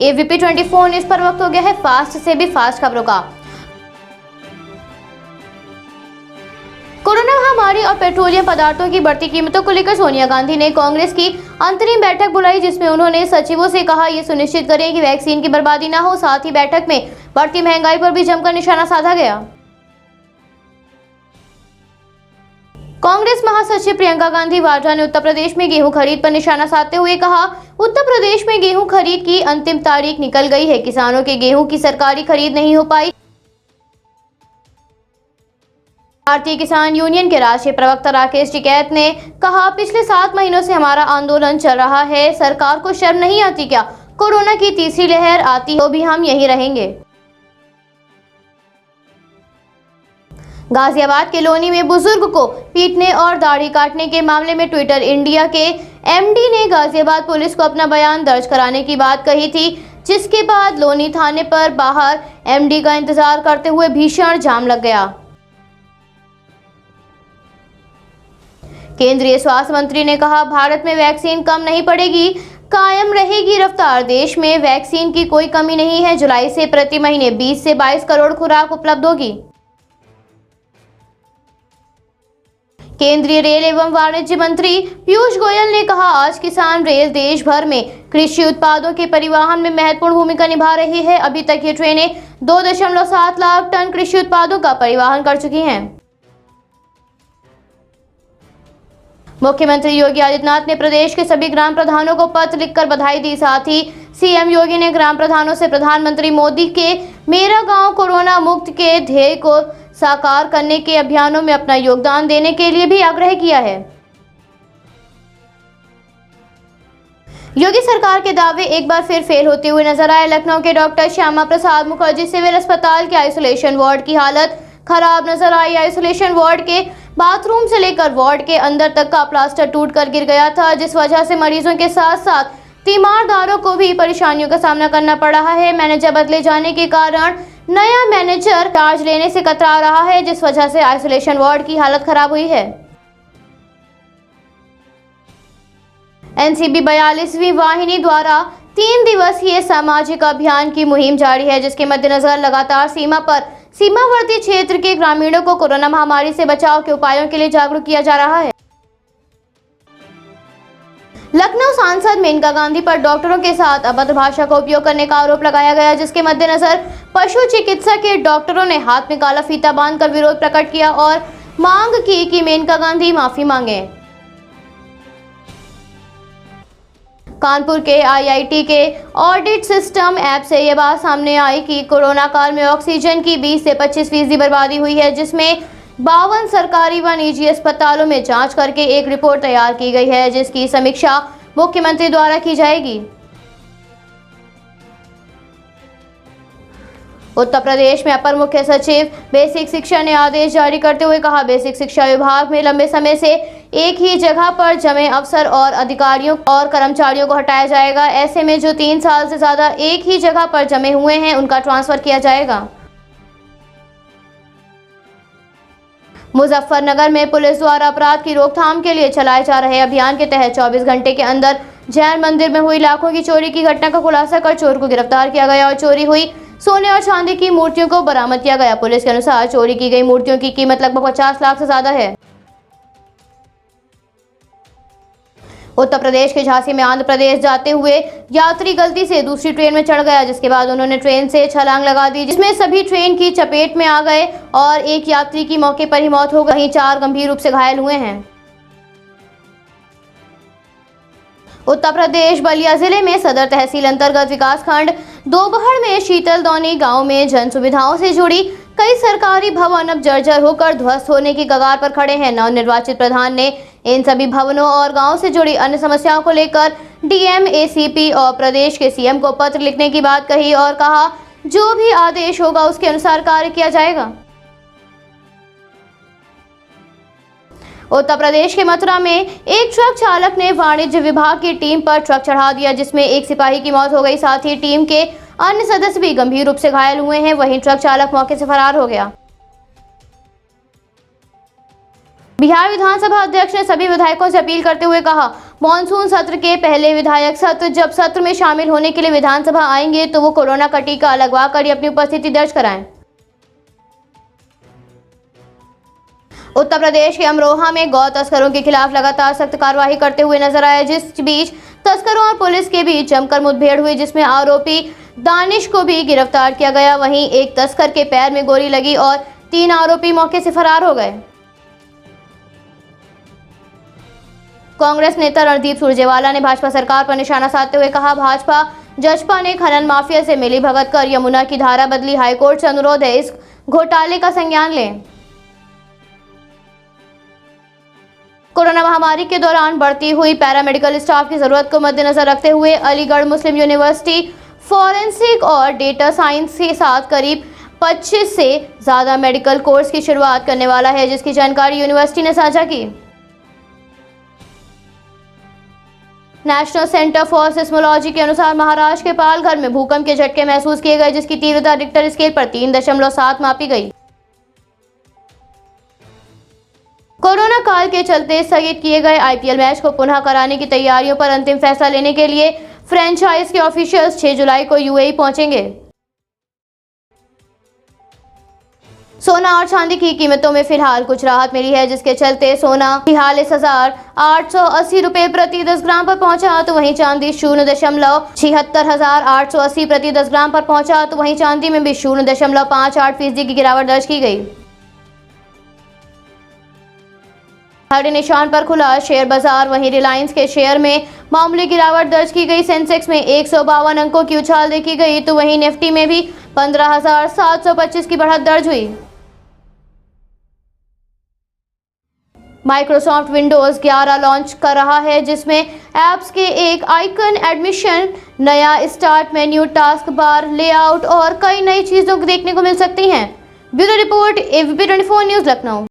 ABP 24 news पर वक्त हो गया है फास्ट से भी फास्ट खबरों का। कोरोना महामारी और पेट्रोलियम पदार्थों की बढ़ती कीमतों को लेकर सोनिया गांधी ने कांग्रेस की अंतरिम बैठक बुलाई, जिसमें उन्होंने सचिवों से कहा ये सुनिश्चित करें कि वैक्सीन की बर्बादी न हो। साथ ही बैठक में बढ़ती महंगाई पर भी जमकर निशाना साधा गया। कांग्रेस महासचिव प्रियंका गांधी वाड्रा ने उत्तर प्रदेश में गेहूं खरीद पर निशाना साधते हुए कहा, उत्तर प्रदेश में गेहूं खरीद की अंतिम तारीख निकल गई है। किसानों के गेहूं की सरकारी खरीद नहीं हो पाई। भारतीय किसान यूनियन के राष्ट्रीय प्रवक्ता राकेश टिकैत ने कहा, पिछले 7 महीनों से हमारा आंदोलन चल रहा है। सरकार को शर्म नहीं आती क्या? कोरोना की तीसरी लहर आती तो भी हम यहीं रहेंगे। गाजियाबाद के लोनी में बुजुर्ग को पीटने और दाढ़ी काटने के मामले में ट्विटर इंडिया के एमडी ने गाजियाबाद पुलिस को अपना बयान दर्ज कराने की बात कही थी, जिसके बाद लोनी थाने पर बाहर एमडी का इंतजार करते हुए भीषण जाम लग गया। केंद्रीय स्वास्थ्य मंत्री ने कहा, भारत में वैक्सीन कम नहीं पड़ेगी, कायम रहेगी रफ्तार। देश में वैक्सीन की कोई कमी नहीं है। जुलाई से प्रति महीने 20 से 22 करोड़ खुराक उपलब्ध होगी। केंद्रीय रेल एवं वाणिज्य मंत्री पीयूष गोयल ने कहा, आज किसान रेल देश भर में कृषि उत्पादों के परिवहन में महत्वपूर्ण भूमिका निभा रही है। अभी तक ये ट्रेनें 2.7 लाख टन कृषि उत्पादों का परिवहन कर चुकी हैं। मुख्यमंत्री योगी आदित्यनाथ ने प्रदेश के सभी ग्राम प्रधानों को पत्र लिखकर बधाई दी। साथ ही सीएम योगी ने ग्राम प्रधानों से प्रधानमंत्री मोदी के मेरा गांव कोरोना मुक्त के ध्येय को साकार करने के अभियानों में अपना योगदान देने के लिए भी आग्रह किया है। योगी सरकार के दावे एक बार फिर फेल होते हुए नजर आए। लखनऊ के डॉक्टर श्यामा प्रसाद मुखर्जी सिविल अस्पताल के आइसोलेशन वार्ड की हालत खराब नजर आई। आइसोलेशन वार्ड के बाथरूम से लेकर वार्ड के अंदर तक का प्लास्टर टूटकर गिर गया था, जिस वजह से मरीजों के साथ साथ तीमारदारों को भी परेशानियों का सामना करना पड़ रहा है। मैनेजर बदले जाने के कारण नया मैनेजर चार्ज लेने से कतरा रहा है, जिस वजह से आइसोलेशन वार्ड की हालत खराब हुई है। एनसीबी 42वीं वाहिनी द्वारा 3 दिवसीय सामाजिक अभियान की मुहिम जारी है, जिसके मद्देनजर लगातार सीमावर्ती क्षेत्र के ग्रामीणों को कोरोना महामारी से बचाव के उपायों के लिए जागरूक किया जा रहा है। लखनऊ सांसद मेनका गांधी पर डॉक्टरों के साथ अभद्र भाषा का उपयोग करने का आरोप लगाया गया, जिसके मद्देनजर पशु चिकित्सा के डॉक्टरों ने हाथ में काला फीता बांधकर विरोध प्रकट किया और मांग की कि मेनका गांधी माफी मांगे। कानपुर के आईआईटी के ऑडिट सिस्टम ऐप से यह बात सामने आई कि कोरोना काल में ऑक्सीजन की 20 से 25% बर्बादी हुई है, जिसमें 52 सरकारी व निजी अस्पतालों में जांच करके एक रिपोर्ट तैयार की गई है, जिसकी समीक्षा मुख्यमंत्री द्वारा की जाएगी। उत्तर प्रदेश में अपर मुख्य सचिव बेसिक शिक्षा ने आदेश जारी करते हुए कहा, बेसिक शिक्षा विभाग में लंबे समय से एक ही जगह पर जमे अफसर और अधिकारियों और कर्मचारियों को हटाया जाएगा। ऐसे में जो 3 साल से ज्यादा एक ही जगह पर जमे हुए हैं, उनका ट्रांसफर किया जाएगा। मुजफ्फरनगर में पुलिस द्वारा अपराध की रोकथाम के लिए चलाए जा रहे अभियान के तहत 24 घंटे के अंदर जैन मंदिर में हुई लाखों की चोरी की घटना का खुलासा कर चोर को गिरफ्तार किया गया और चोरी हुई सोने और चांदी की मूर्तियों को बरामद किया गया। पुलिस के अनुसार चोरी की गई मूर्तियों की कीमत लगभग 50 लाख से ज्यादा है। उत्तर प्रदेश के झांसी में आंध्र प्रदेश जाते हुए यात्री गलती से दूसरी ट्रेन में चढ़ गया, जिसके बाद उन्होंने ट्रेन से छलांग लगा दी, जिसमें सभी ट्रेन की चपेट में आ गए और एक यात्री की मौके पर ही मौत हो गई, वहीं 4 गंभीर रूप से घायल हुए हैं। उत्तर प्रदेश बलिया जिले में सदर तहसील अंतर्गत विकासखंड दोबहड़ में शीतलदौनी गांव में जन सुविधाओं से जुड़ी कई सरकारी भवन अब जर्जर होकर ध्वस्त होने की कगार पर खड़े हैं। नवनिर्वाचित प्रधान ने इन सभी भवनों और गांव से जुड़ी अन्य समस्याओं को लेकर डीएम, एसीपी और प्रदेश के सीएम को पत्र लिखने की बात कही और कहा, जो भी आदेश होगा उसके अनुसार कार्य किया जाएगा। उत्तर प्रदेश के मथुरा में एक ट्रक चालक ने वाणिज्य विभाग की टीम पर ट्रक चढ़ा दिया, जिसमें एक सिपाही की मौत हो गई। साथ ही टीम के अन्य सदस्य भी गंभीर रूप से घायल हुए हैं। वहीं ट्रक चालक मौके से फरार हो गया। बिहार विधानसभा अध्यक्ष ने सभी विधायकों से अपील करते हुए कहा, मॉनसून सत्र के पहले विधायक सत्र जब सत्र में शामिल होने के लिए विधानसभा आएंगे तो वो कोरोना का टीका लगवा कर ही अपनी उपस्थिति दर्ज कराएं। उत्तर प्रदेश के अमरोहा में गौ तस्करों के खिलाफ लगातार सख्त कार्रवाई करते हुए नजर आया, जिस बीच तस्करों और पुलिस के बीच जमकर मुठभेड़ हुई, जिसमें आरोपी दानिश को भी गिरफ्तार किया गया। वहीं एक तस्कर के पैर में गोली लगी और 3 आरोपी मौके से फरार हो गए। कांग्रेस नेता रणदीप सुरजेवाला ने भाजपा सरकार पर निशाना साधते हुए कहा, भाजपा जजपा ने खनन माफिया से मिली भगत कर यमुना की धारा बदली। हाईकोर्ट से अनुरोध है इस घोटाले का संज्ञान लें। कोरोना महामारी के दौरान बढ़ती हुई पैरामेडिकल स्टाफ की जरूरत को मद्देनजर रखते हुए अलीगढ़ मुस्लिम यूनिवर्सिटी फॉरेंसिक और डेटा साइंस के साथ करीब 25 से ज्यादा मेडिकल कोर्स की शुरुआत करने वाला है, जिसकी जानकारी यूनिवर्सिटी ने साझा की। नेशनल सेंटर फॉर सिस्मोलॉजी के अनुसार महाराष्ट्र के पालघर में भूकंप के झटके महसूस किए गए, जिसकी तीव्रता रिक्टर स्केल पर 3.7 मापी गई। कोरोना काल के चलते स्थगित किए गए आईपीएल मैच को पुनः कराने की तैयारियों पर अंतिम फैसला लेने के लिए फ्रेंचाइज के ऑफिशियल्स 6 जुलाई को यूएई पहुंचेंगे। सोना और चांदी की कीमतों में फिलहाल कुछ राहत मिली है, जिसके चलते सोना 46,880 रुपए प्रति 10 ग्राम पर पहुंचा, तो वहीं चांदी 0.76,880 प्रति 10 ग्राम पर पहुंचा, तो वहीं चांदी में भी 0.58% की गिरावट दर्ज की गई। हरे निशान पर खुला शेयर बाजार, वहीं रिलायंस के शेयर में मामूली गिरावट दर्ज की गई। सेंसेक्स में 152 अंकों की उछाल देखी गई, तो वहीं निफ्टी में भी 15,725 की बढ़त दर्ज हुई। माइक्रोसॉफ्ट विंडोज 11 लॉन्च कर रहा है, जिसमें ऐप्स के एक आइकन, एडमिशन, नया start menu, task bar, layout और कई नई चीजों को देखने को मिल सकती हैं। Bureau report, AVP 24 news, Lucknow.